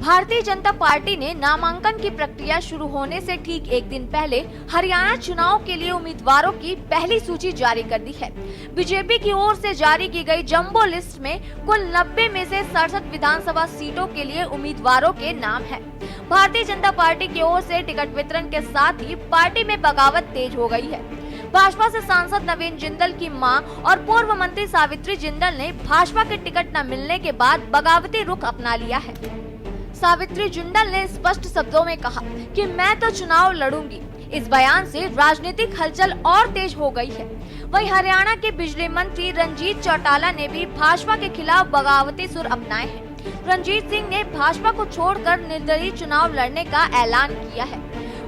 Bharatiya Janata party ने नामांकन की प्रक्रिया शुरू होने से ठीक एक दिन पहले हरियाणा चुनाव के लिए उम्मीदवारों की पहली सूची जारी कर दी है। बीजेपी की ओर से जारी की गई जंबो लिस्ट में कुल 90 में से 67 विधानसभा सीटों के लिए उम्मीदवारों के नाम है। भारतीय जनता पार्टी की ओर से टिकट वितरण के साथ ही पार्टी में बगावत तेज हो गई है। भाजपा से सांसद नवीन जिंदल की मां और पूर्व मंत्री सावित्री जिंदल ने भाजपा के टिकट न मिलने के बाद बगावती रुख अपना लिया है। सावित्री जिंदल ने स्पष्ट शब्दों में कहा कि मैं तो चुनाव लड़ूंगी। इस बयान से राजनीतिक हलचल और तेज हो गई है। वहीं हरियाणा के बिजली मंत्री रंजीत चौटाला ने भी भाजपा के खिलाफ बगावती सुर अपनाए हैं। रंजीत सिंह ने भाजपा को छोड़कर निर्दलीय चुनाव लड़ने का ऐलान किया है।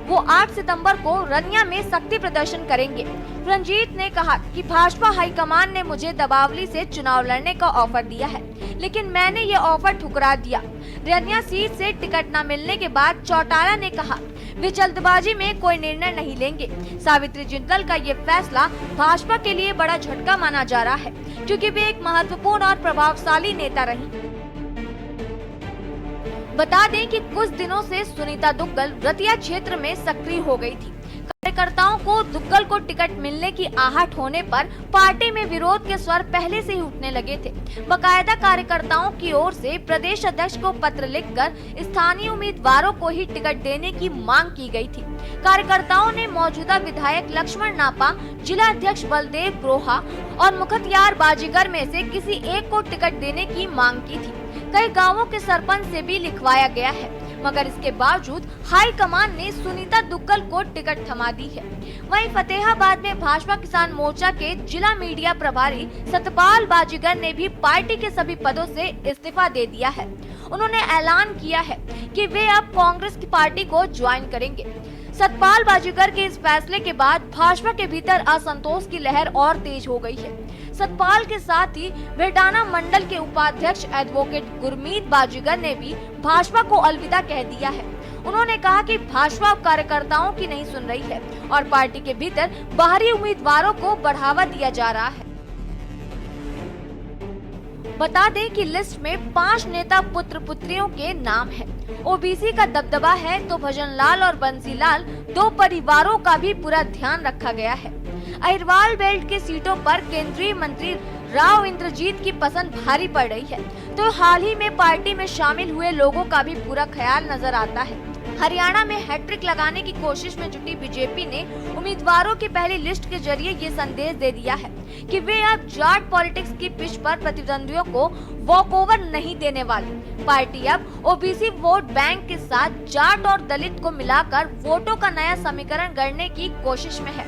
वो 8 सितंबर को रनिया में शक्ति प्रदर्शन करेंगे। रंजीत ने कहा कि भाजपा हाईकमान ने मुझे दबावली से चुनाव लड़ने का ऑफर दिया है, लेकिन मैंने ये ऑफर ठुकरा दिया। रनिया सीट से टिकट न मिलने के बाद चौटाला ने कहा वे जल्दबाजी में कोई निर्णय नहीं लेंगे। सावित्री जिंदल का ये फैसला भाजपा के लिए बड़ा झटका माना जा रहा है, क्योंकि वे एक महत्वपूर्ण और प्रभावशाली नेता रही। बता दें कि कुछ दिनों से सुनीता दुग्गल रतिया क्षेत्र में सक्रिय हो गई थी। कार्यकर्ताओं को दुग्गल को टिकट मिलने की आहट होने पर पार्टी में विरोध के स्वर पहले से ही उठने लगे थे। बकायदा कार्यकर्ताओं की ओर से प्रदेश अध्यक्ष को पत्र लिखकर स्थानीय उम्मीदवारों को ही टिकट देने की मांग की गई थी। कार्यकर्ताओं ने मौजूदा विधायक लक्ष्मण नापा, जिला अध्यक्ष बलदेव ग्रोहा और मुखत्यार बाजीगर में से किसी एक को टिकट देने की मांग की थी। कई गांवों के सरपंच से भी लिखवाया गया है, मगर इसके बावजूद हाईकमान ने सुनीता दुग्गल को टिकट थमा दी है। वहीं फतेहाबाद में भाजपा किसान मोर्चा के जिला मीडिया प्रभारी सतपाल बाजीगर ने भी पार्टी के सभी पदों से इस्तीफा दे दिया है। उन्होंने ऐलान किया है कि वे अब कांग्रेस की पार्टी को ज्वाइन करेंगे। सतपाल बाजीगर के इस फैसले के बाद भाजपा के भीतर असंतोष की लहर और तेज हो गई है। सतपाल के साथ ही वेटाना मंडल के उपाध्यक्ष एडवोकेट गुरमीत बाजीगर ने भी भाजपा को अलविदा कह दिया है। उन्होंने कहा कि भाजपा अब कार्यकर्ताओं की नहीं सुन रही है और पार्टी के भीतर बाहरी उम्मीदवारों को बढ़ावा दिया जा रहा है। बता दें कि लिस्ट में 5 नेता पुत्र पुत्रियों के नाम है। ओबीसी का दबदबा है तो भजनलाल और बंसीलाल 2 परिवारों का भी पूरा ध्यान रखा गया है। अहिरवाल बेल्ट की सीटों पर केंद्रीय मंत्री राव इंद्रजीत की पसंद भारी पड़ रही है, तो हाल ही में पार्टी में शामिल हुए लोगों का भी पूरा ख्याल नजर आता है। हरियाणा में हैट्रिक लगाने की कोशिश में जुटी बीजेपी ने उम्मीदवारों की पहली लिस्ट के जरिए ये संदेश दे दिया है कि वे अब जाट पॉलिटिक्स की पिच पर प्रतिद्वंदियों को वॉकओवर नहीं देने वाली। पार्टी अब ओबीसी वोट बैंक के साथ जाट और दलित को मिलाकर वोटों का नया समीकरण गढ़ने की कोशिश में है।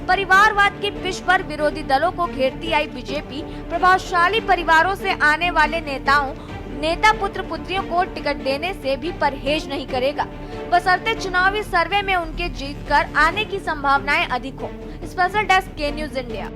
परिवारवाद की पिच पर विरोधी दलों को घेरती आई बीजेपी प्रभावशाली परिवारों से आने वाले नेता पुत्र पुत्रियों को टिकट देने से भी परहेज नहीं करेगा, बशर्ते चुनावी सर्वे में उनके जीतकर आने की संभावनाएं अधिक हो। स्पेशल डेस्क के न्यूज़ इंडिया।